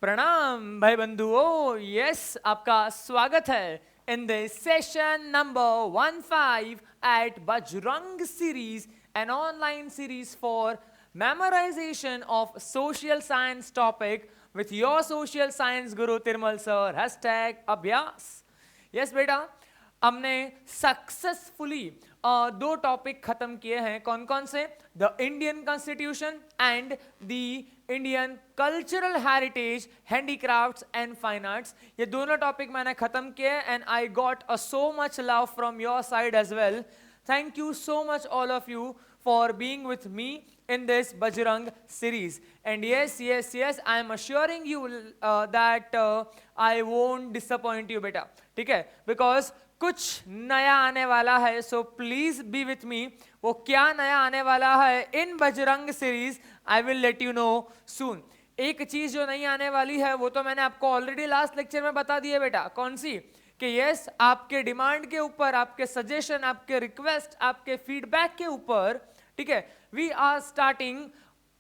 प्रणाम भाई बंधुओं, यस आपका स्वागत है in the session number 15 at Bajrang series, an online series for memorization of social science topic with your social science guru Tirmal sir #अभ्यास। Yes बेटा, हमने सक्सेसफुली दो टॉपिक खत्म किए हैं। कौन कौन से? The Indian constitution and the Indian cultural heritage, handicrafts and fine arts. ये दोनों टॉपिक मैंने खत्म किए and I got a so much love from your side as well. Thank you so much all of you for being with me in this Bajrang series. And yes, I am assuring you that I won't disappoint you beta. ठीक है? Because कुछ नया आने वाला है, so please be with me. वो क्या नया आने वाला है in Bajrang series, I will let you know soon. एक चीज जो नहीं आने वाली है वो तो मैंने आपको ऑलरेडी लास्ट लेक्चर में बता दी है बेटा। कौन सी? कि यस, आपके डिमांड के ऊपर, आपके सजेशन, आपके रिक्वेस्ट, आपके फीडबैक के ऊपर, ठीक है, we are starting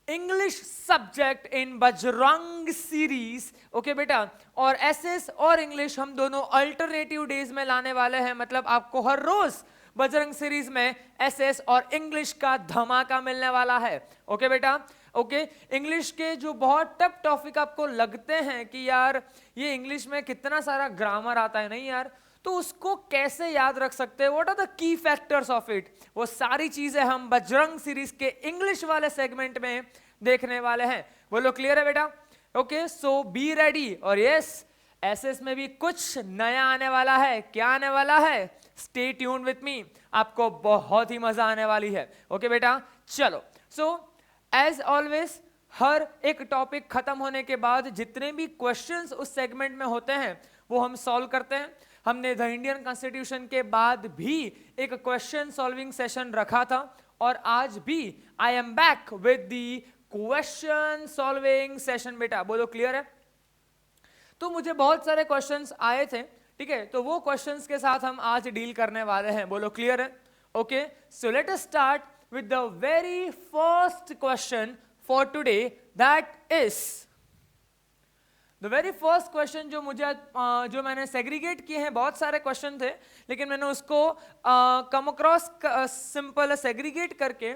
English subject in Bajrang series. Okay बेटा, और एसएस और इंग्लिश हम दोनों अल्टरनेटिव डेज में लाने वाले हैं। मतलब आपको हर रोज बजरंग सीरीज में एसएस और इंग्लिश का धमाका मिलने वाला है। ओके बेटा, ओके। इंग्लिश के जो बहुत टफ टॉपिक आपको लगते हैं कि यार ये इंग्लिश में कितना सारा ग्रामर आता है, नहीं यार, तो उसको कैसे याद रख सकते हैं? What are the key factors of it? वो सारी चीजें हम बजरंग सीरीज के इंग्लिश वाले सेगमेंट में देखने वाले हैं। बोलो क्लियर है बेटा? Okay, so be ready. और यस, एसएस में भी कुछ नया आने वाला है। क्या आने वाला है? स्टे ट्यून्ड विथ मी, आपको बहुत ही मजा आने वाली है। ओके बेटा, चलो। सो एज ऑलवेज, हर एक टॉपिक खत्म होने के बाद जितने भी क्वेश्चंस उस सेगमेंट में होते हैं वो हम सॉल्व करते हैं। हमने द इंडियन कॉन्स्टिट्यूशन के बाद भी एक क्वेश्चन सॉल्विंग सेशन रखा था और आज भी I am back with the question solving session. बेटा बोलो क्लियर है? तो मुझे बहुत सारे क्वेश्चंस आए थे, ठीक है, तो वो क्वेश्चंस के साथ हम आज डील करने वाले हैं। बोलो क्लियर है? Okay, so let us start with the very first question for today, that is the very first question जो मैंने सेग्रीगेट किए हैं। बहुत सारे क्वेश्चन थे लेकिन मैंने उसको कम अक्रॉस सिंपल सेग्रीगेट करके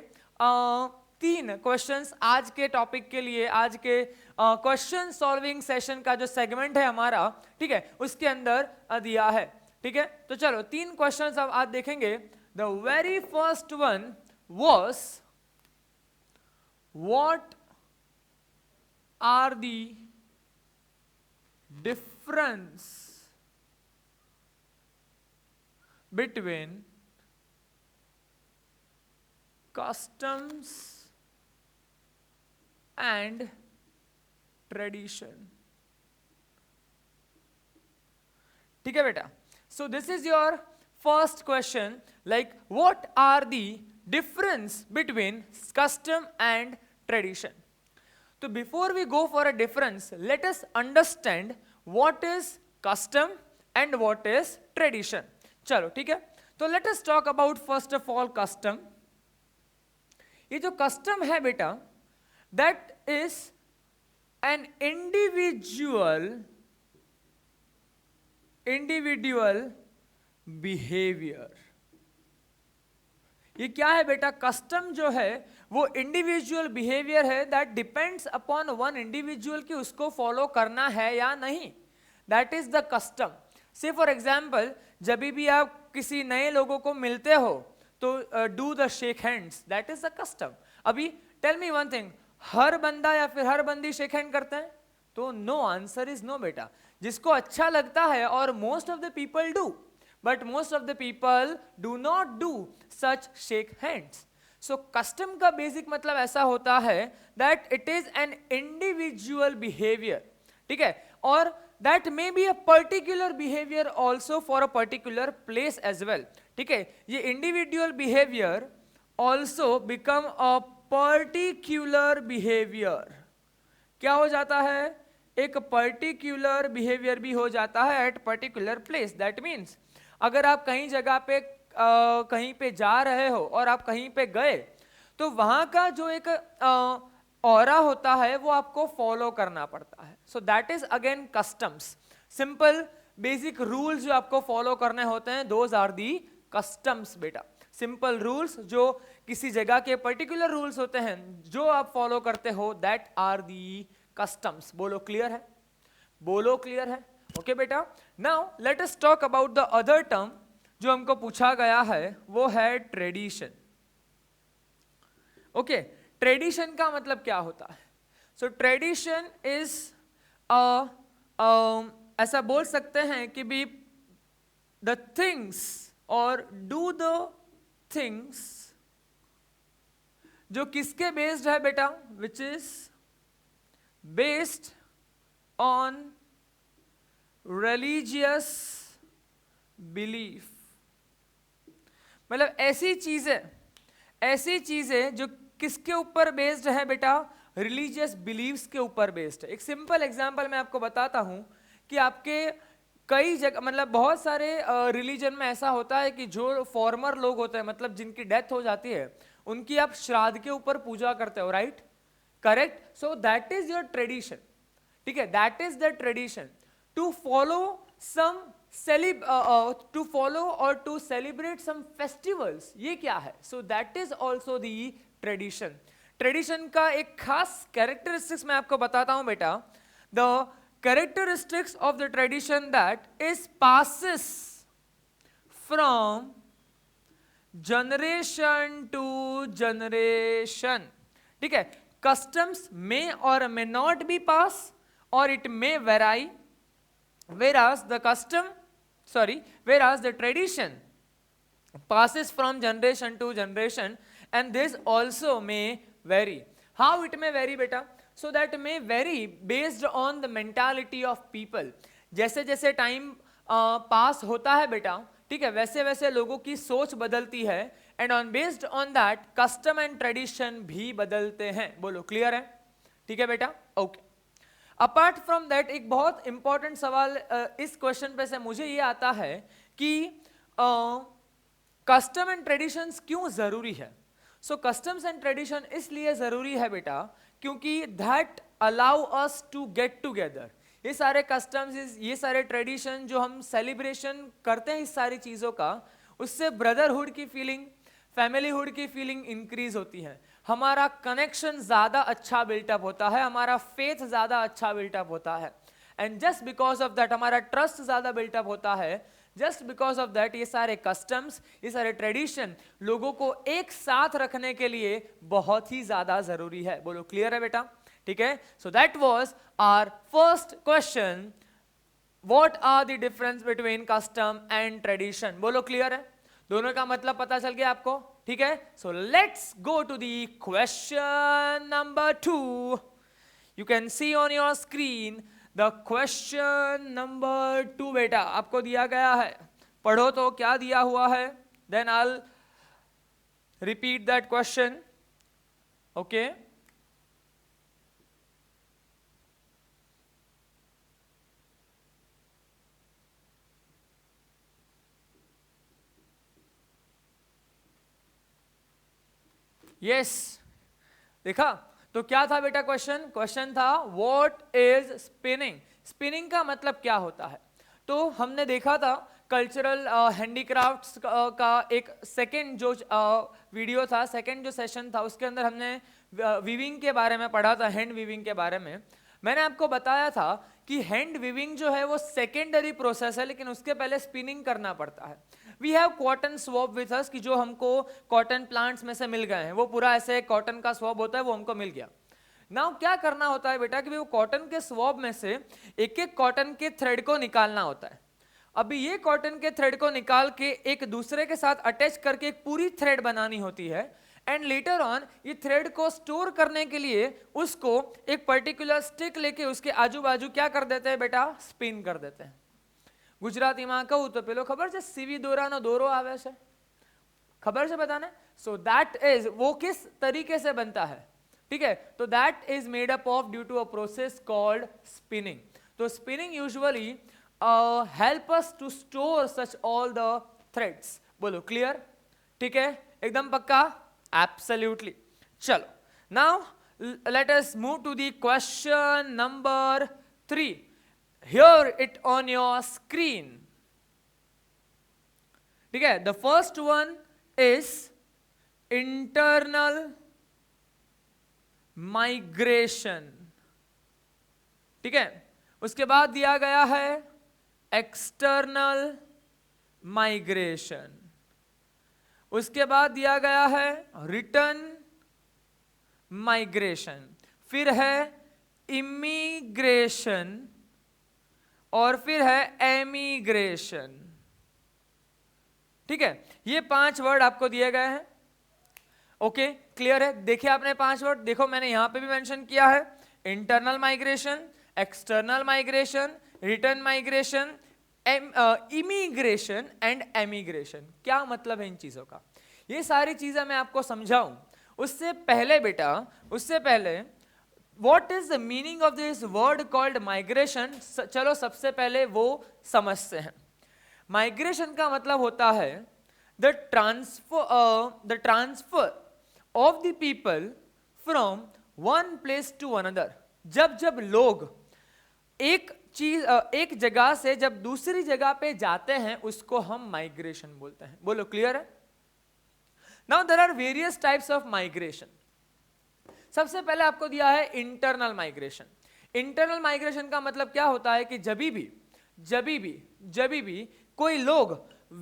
तीन क्वेश्चंस आज के टॉपिक के लिए, आज के क्वेश्चन सॉल्विंग सेशन का जो सेगमेंट है हमारा, ठीक है, उसके अंदर दिया है। ठीक है, तो चलो तीन क्वेश्चंस अब आज देखेंगे। The very first one was what are the difference between customs and tradition? ठीक है बेटा, so this is your first question, like what are the difference between custom and tradition. So before we go for a difference, let us understand what is custom and what is tradition. चलो ठीक है, तो let us talk about first of all custom. ये जो custom है बेटा, that is an individual behavior. ये क्या है बेटा? कस्टम जो है वो इंडिविजुअल बिहेवियर है that depends upon one individual कि उसको फॉलो करना है या नहीं। That is the custom. से फॉर एग्जाम्पल, जब भी आप किसी नए लोगों को मिलते हो तो do the shake hands, that is the custom. अभी टेल मी वन थिंग, हर बंदा या फिर हर बंदी शेक हैंड करते हैं? तो नो, आंसर इज नो बेटा। जिसको अच्छा लगता है और most of the people do, but most of the people do not do such shake hands. So custom का basic मतलब ऐसा होता है that it is an individual behavior, ठीक है, और that may be a particular behavior also for a particular place as well. ठीक है, ये individual behavior also become a particular behavior. क्या हो जाता है? एक particular behavior भी हो जाता है at particular place. That means अगर आप कहीं जगह पे कहीं पे जा रहे हो और आप कहीं पे गए तो वहां का जो एक ऑरा होता है वो आपको फॉलो करना पड़ता है. So that is again customs. Simple basic rules जो आपको फॉलो करने होते हैं, दोज आर दी कस्टम्स बेटा. सिंपल रूल्स जो किसी जगह के पर्टिकुलर रूल्स होते हैं जो आप फॉलो करते हो, दैट आर दी कस्टम्स. बोलो क्लियर है? बोलो क्लियर है? ओके बेटा. Now let us talk about the other term जो हमको पूछा गया है, वो है ट्रेडिशन. ओके, ट्रेडिशन का मतलब क्या होता है? सो ट्रेडिशन इज ऐसा बोल सकते हैं कि भी द थिंग्स और डू द थिंग्स जो किसके बेस्ड है बेटा? Which is based on religious belief. मतलब ऐसी चीजें जो किसके ऊपर बेस्ड है बेटा? रिलीजियस बिलीव्स के ऊपर बेस्ड है. एक सिंपल एग्जांपल मैं आपको बताता हूं कि आपके कई जगह मतलब बहुत सारे रिलीजन में ऐसा होता है कि जो फॉर्मर लोग होते हैं, मतलब जिनकी डेथ हो जाती है, उनकी आप श्राद्ध के ऊपर पूजा करते हो, right? Correct. So that is your tradition. ठीक है, that is the tradition. To follow some to follow or to celebrate some festivals, ये क्या है? So that is also the tradition. Tradition का एक खास characteristics मैं आपको बताता हूं बेटा. The characteristics of the tradition that is passes from generation to generation. ठीक है, customs may or may not be passed or it may vary, whereas the tradition passes from generation to generation, and this also may vary. How it may vary beta? So that may vary based on the mentality of people. जैसे जैसे time pass होता है बेटा, ठीक है, वैसे वैसे लोगों की सोच बदलती है, and on based on that custom and tradition भी बदलते हैं. बोलो क्लियर है? ठीक है बेटा. ओके. अपार्ट फ्रॉम दैट एक बहुत इंपॉर्टेंट सवाल इस क्वेश्चन पे से मुझे ये आता है कि कस्टम एंड ट्रेडिशंस क्यों जरूरी है? सो कस्टम्स एंड ट्रेडिशन इसलिए जरूरी है बेटा क्योंकि that allow us to get together. ये सारे कस्टम्स, ये सारे ट्रेडिशन जो हम सेलिब्रेशन करते हैं इस सारी चीजों का, उससे ब्रदरहुड की फीलिंग, फैमिलीहुड की फीलिंग इंक्रीज होती है. हमारा कनेक्शन ज्यादा अच्छा बिल्टअप होता है, हमारा फेथ ज्यादा अच्छा बिल्टअप होता है, and just because of that हमारा ट्रस्ट ज्यादा बिल्टअप होता है. जस्ट बिकॉज ऑफ दैट ये सारे कस्टम्स, ये सारे ट्रेडिशन लोगों को एक साथ रखने के लिए बहुत ही ज्यादा जरूरी है. बोलो क्लियर है बेटा? ठीक है. So that was our first question, what are the difference between custom and tradition. बोलो क्लियर है? दोनों का मतलब पता चल गया आपको? ठीक है. So let's go to the question number 2. You can see on your screen the question number 2 बेटा आपको दिया गया है. पढ़ो तो क्या दिया हुआ है, then I will repeat that question. Okay. Yes, देखा तो क्या था बेटा क्वेश्चन? क्वेश्चन था व्हाट इज स्पिनिंग. स्पिनिंग का मतलब क्या होता है? तो हमने देखा था कल्चरल हैंडीक्राफ्ट्स का एक सेकंड जो वीडियो था, सेकंड जो सेशन था, उसके अंदर हमने वीविंग के बारे में पढ़ा था, हैंड वीविंग के बारे में. मैंने आपको बताया था कि हैंड वीविंग जो है वो सेकेंडरी प्रोसेस है, लेकिन उसके पहले स्पिनिंग करना पड़ता है. We have cotton swab with us, कि जो हमको कॉटन प्लांट्स में से मिल गए हैं, वो पूरा ऐसे कॉटन का स्वॉब होता है, वो हमको मिल गया. नाउ क्या करना होता है बेटा कि वो कॉटन के स्वॉब में से एक एक कॉटन के थ्रेड को निकालना होता है. अभी ये कॉटन के थ्रेड को निकाल के एक दूसरे के साथ अटैच करके एक पूरी थ्रेड बनानी होती है, एंड लेटर ऑन ये थ्रेड को स्टोर करने के लिए उसको एक पर्टिकुलर स्टिक लेके उसके आजू बाजू क्या कर देते हैं बेटा? स्पिन कर देते हैं. ગુજરાતીમાં કહું તો પેલો ખબર છે સીવી દોરાનો દોરો આવે છે, ખબર છે બધાને? સો દેટ ઇઝ, वो किस तरीके से बनता है? ठीक है, तो that is made up of due to a process called spinning. तो spinning usually help us to store such all the threads. बोलो क्लियर? ठीक है, एकदम पक्का? एब्सोल्युटली. चलो, now let us move to the question number 3. Hear it on your screen. ठीक है, the first one is internal migration. ठीक है, उसके बाद दिया गया है एक्सटर्नल माइग्रेशन, उसके बाद दिया गया है रिटर्न माइग्रेशन, फिर है इमिग्रेशन और फिर है एमिग्रेशन. ठीक है, ये 5 वर्ड आपको दिए गए हैं. ओके, क्लियर है? देखिए आपने 5 वर्ड, देखो मैंने यहां पे भी मेंशन किया है, internal migration, external migration, return migration, immigration and emigration. क्या मतलब है इन चीजों का? ये सारी चीजें मैं आपको समझाऊं उससे पहले बेटा, उससे पहले what is the meaning of this word called migration, चलो सबसे पहले वो समझते हैं. माइग्रेशन का मतलब होता है the transfer of the people from one place to another. जब लोग एक जगह से जब दूसरी जगह पे जाते हैं उसको हम माइग्रेशन बोलते हैं. बोलो, क्लियर है? Now there are various types of migration. सबसे पहले आपको दिया है इंटरनल माइग्रेशन. इंटरनल माइग्रेशन का मतलब क्या होता है कि जब भी कोई लोग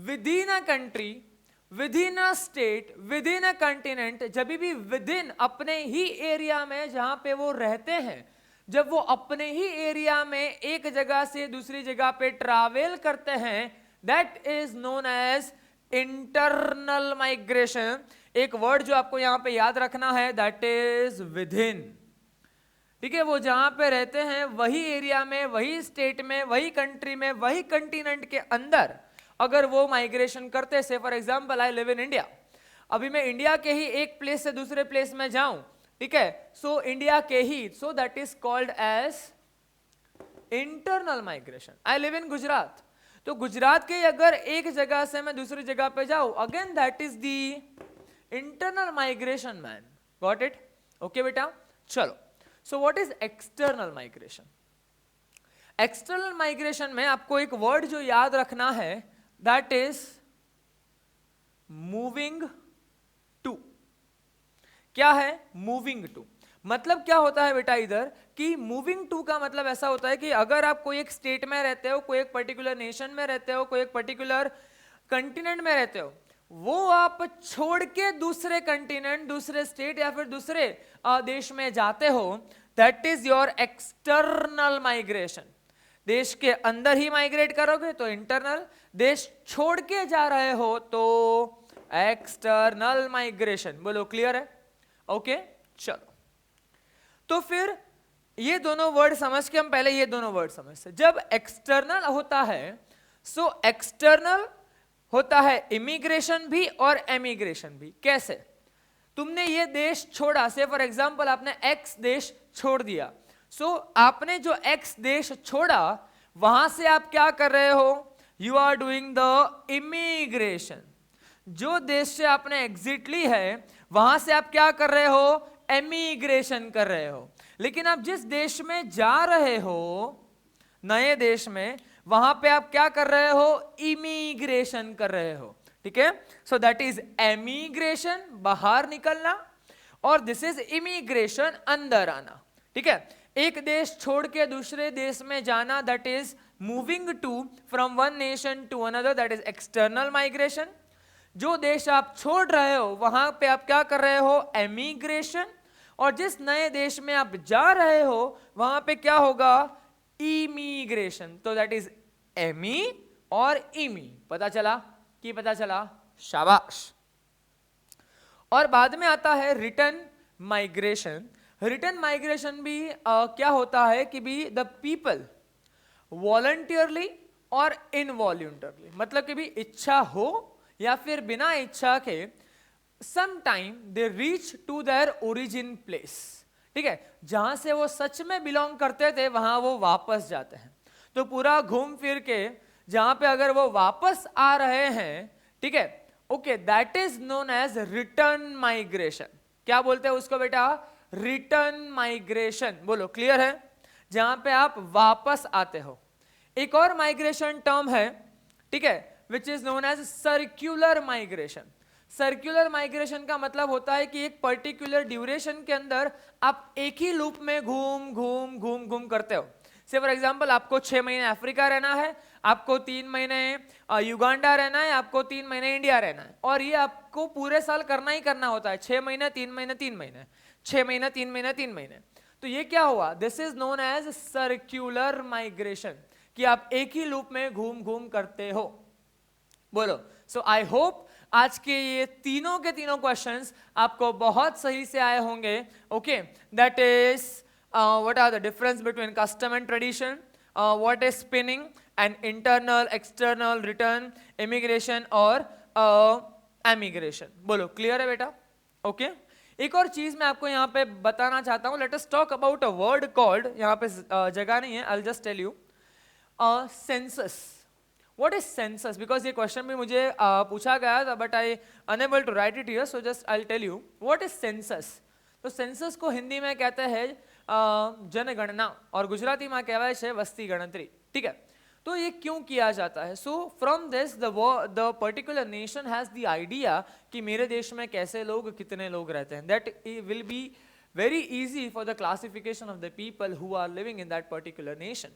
with in a country, with in a state, with in a continent, जब भी विद इन अपने ही एरिया में जहां पे वो रहते हैं, जब वो अपने ही एरिया में एक जगह से दूसरी जगह पे ट्रैवल करते हैं, that is known as internal migration. एक वर्ड जो आपको यहां पे याद रखना है, दैट इज विद इन. ठीक है, वो जहां पे रहते हैं वही एरिया में, वही स्टेट में, वही कंट्री में, वही कंटिनेंट के अंदर अगर वो माइग्रेशन करते, से for example I live in India, अभी मैं इंडिया के ही एक प्लेस से दूसरे प्लेस में जाऊं, ठीक है, सो इंडिया के ही, so that is called as internal migration. I live in Gujarat, तो गुजरात के अगर एक जगह से मैं दूसरी जगह पे जाऊं, again that is the internal migration man. Got it? Okay बेटा, चलो. So what is external migration? External migration में आपको एक वर्ड जो याद रखना है, दैट इज मूविंग टू. क्या है मूविंग टू? मतलब क्या होता है बेटा इधर कि मूविंग टू का मतलब ऐसा होता है कि अगर आप कोई एक स्टेट में रहते हो, कोई एक पर्टिकुलर नेशन में रहते हो, कोई एक पर्टिकुलर कंटिनेंट में रहते हो, वो आप छोड़ के दूसरे कंटिनेंट, दूसरे स्टेट या फिर दूसरे देश में जाते हो, that is your external migration. देश के अंदर ही माइग्रेट करोगे तो इंटरनल, देश छोड़ के जा रहे हो तो एक्सटर्नल माइग्रेशन. बोलो, क्लियर है? ओके, चलो. तो फिर ये दोनों वर्ड समझ के हम पहले ये दोनों वर्ड समझते. जब एक्सटर्नल होता है, सो एक्सटर्नल होता है इमिग्रेशन भी और एमिग्रेशन भी. कैसे? तुमने ये देश छोड़ा, से फॉर एग्जांपल आपने एक्स देश छोड़ दिया, सो आपने जो एक्स देश छोड़ा वहां से आप क्या कर रहे हो? You are doing the immigration. जो देश से आपने एग्जिट ली है वहां से आप क्या कर रहे हो? एमिग्रेशन कर रहे हो. लेकिन आप जिस देश में जा रहे हो, नए देश में, वहां पे आप क्या कर रहे हो? इमिग्रेशन कर रहे हो. ठीक है, सो दैट इज एमिग्रेशन, बाहर निकलना, और दिस इज इमिग्रेशन, अंदर आना. ठीक है, एक देश छोड़ के दूसरे देश में जाना, that is moving to from one nation to another, that is external migration. जो देश आप छोड़ रहे हो वहां पे आप क्या कर रहे हो? एमिग्रेशन. और जिस नए देश में आप जा रहे हो वहां पे क्या होगा? इमिग्रेशन. तो दैट इज एमी और इमी. पता चला कि पता चला? शाबाश. और बाद में आता है रिटर्न माइग्रेशन. रिटर्न माइग्रेशन भी क्या होता है कि भी द पीपल वॉलंटियरली और इनवॉल्यूंटरली, मतलब कि भी इच्छा हो या फिर बिना इच्छा के, sometime they reach to their origin place. ठीक है, जहां से वो सच में बिलोंग करते थे वहां वो वापस जाते हैं. तो पूरा घूम फिर के जहां पे अगर वो वापस आ रहे हैं, ठीक है, okay, that is known as return migration. क्या बोलते हैं उसको बेटा? रिटर्न माइग्रेशन, बोलो क्लियर है, जहां पे आप वापस आते हो। एक और माइग्रेशन टर्म है, ठीक है, which is known as circular migration. Circular migration का मतलब होता है कि एक पर्टिकुलर ड्यूरेशन के अंदर आप एक ही लूप में घूम घूम घूम घूम करते हो। से फॉर एग्जांपल आपको 6 महीने अफ्रीका रहना है, आपको 3 महीने युगांडा रहना है, आपको 3 महीने इंडिया रहना है, और ये आपको पूरे साल करना ही करना होता है। 6 महीने 3 महीने 3 महीने, 6 महीने 3 महीने 3 महीने। तो ये क्या हुआ, this is known as circular migration, कि आप एक ही लूप में घूम घूम करते हो। बोलो, सो आई होप आज के ये तीनों के तीनों क्वेश्चंस आपको बहुत सही से आए होंगे। Okay, that is what are the difference between custom and tradition, what is spinning, and internal external return, immigration और emigration। बोलो क्लियर है बेटा? ओके, एक और चीज मैं आपको यहाँ पे बताना चाहता हूँ। Let us talk about a word called, यहाँ पे जगह नहीं है, I will just tell you, census. What is census? Because ये क्वेश्चन भी मुझे पूछा गया था, but I unable to write it here, so just I will tell you what is census. तो सेंसस को हिंदी में कहते हैं जनगणना, और गुजराती में कहवाय છે વસ્તી ગણતરી, ठीक है। तो ये क्यों किया जाता है? So from this the particular nation has the idea कि मेरे देश में कैसे लोग, कितने लोग रहते हैं। That will be very easy for the classification of the people who are living in that particular nation.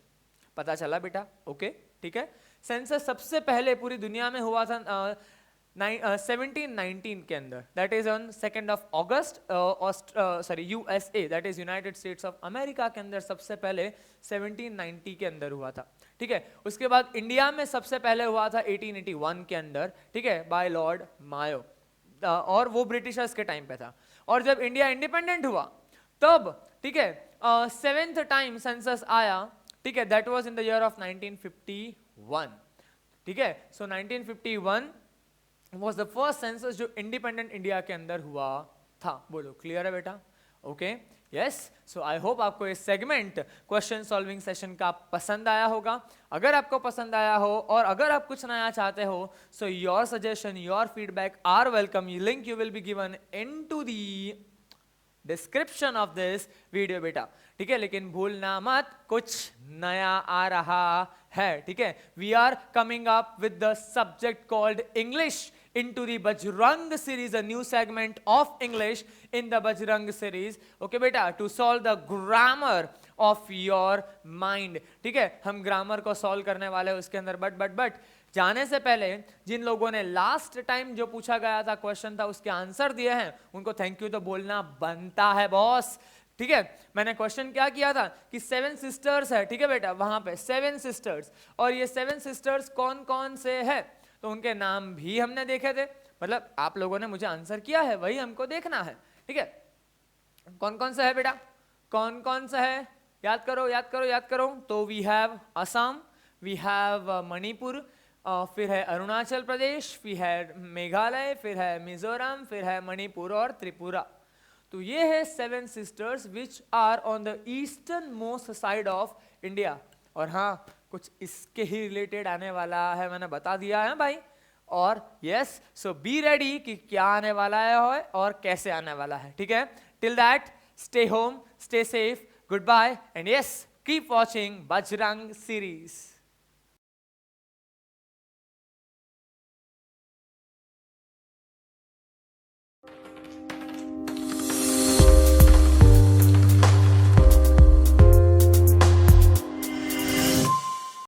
पता चला बेटा? ओके, ठीक है। सेंसस सबसे पहले पूरी दुनिया में हुआ था 1719 के अंदर, that is on 2 August, sorry USA, that is United states of America के अंदर सबसे पहले 1790 के अंदर हुआ था, ठीक है। उसके बाद इंडिया में सबसे पहले हुआ था 1881 के अंदर, ठीक है, बाय लॉर्ड मायो, और वो ब्रिटिशर्स के टाइम पे था। और जब इंडिया इंडिपेंडेंट हुआ तब, ठीक है, 7th टाइम सेंसस आया, ठीक है, that was in the year of 1951, ठीक है। सो 1951 was the first census जो इंडिपेंडेंट इंडिया के अंदर हुआ था। बोलो क्लियर है बेटा? Okay, yes. So I hope आपको ये सेगमेंट क्वेश्चन सॉल्विंग सेशन का पसंद आया होगा। अगर आपको पसंद आया हो और अगर आप कुछ नया चाहते हो, so your suggestion, your feedback are welcome. Link you will be given into the description of this video बेटा, ठीक है। लेकिन भूलना मत, कुछ नया आ रहा है, ठीक है। We are coming up with the subject called English into the Bajrang series, a new segment of English in the Bajrang series, okay beta, to solve the grammar of your mind, ठीक है। हम grammar को solve करने वाले हैं उसके अंदर। But जाने से पहले जिन लोगों ने लास्ट टाइम जो पूछा गया था क्वेश्चन था उसके आंसर दिए हैं, उनको थैंक यू तो बोलना बनता है बॉस, ठीक है। मैंने क्वेश्चन क्या किया था कि 7 सिस्टर्स है, ठीक है बेटा, वहां पे 7 सिस्टर्स, और ये 7 सिस्टर्स कौन कौन से है, तो उनके नाम भी हमने देखे थे। मतलब आप लोगों ने मुझे आंसर किया है, वही हमको देखना है, ठीक है। कौन कौन सा है बेटा, कौन कौन सा है, याद करो याद करो याद करो। तो we have Assam, we have Manipur, फिर है अरुणाचल प्रदेश, फिर है मेघालय, फिर है मिजोरम, फिर है मणिपुर और त्रिपुरा। तो ये है 7 sisters which are on the eastern most side of India. और हाँ, कुछ इसके ही रिलेटेड आने वाला है, मैंने बता दिया है भाई। और यस, सो बी रेडी कि क्या आने वाला है और कैसे आने वाला है, ठीक है। Till that, stay home, stay safe, good bye, and yes, keep watching Bajrang series.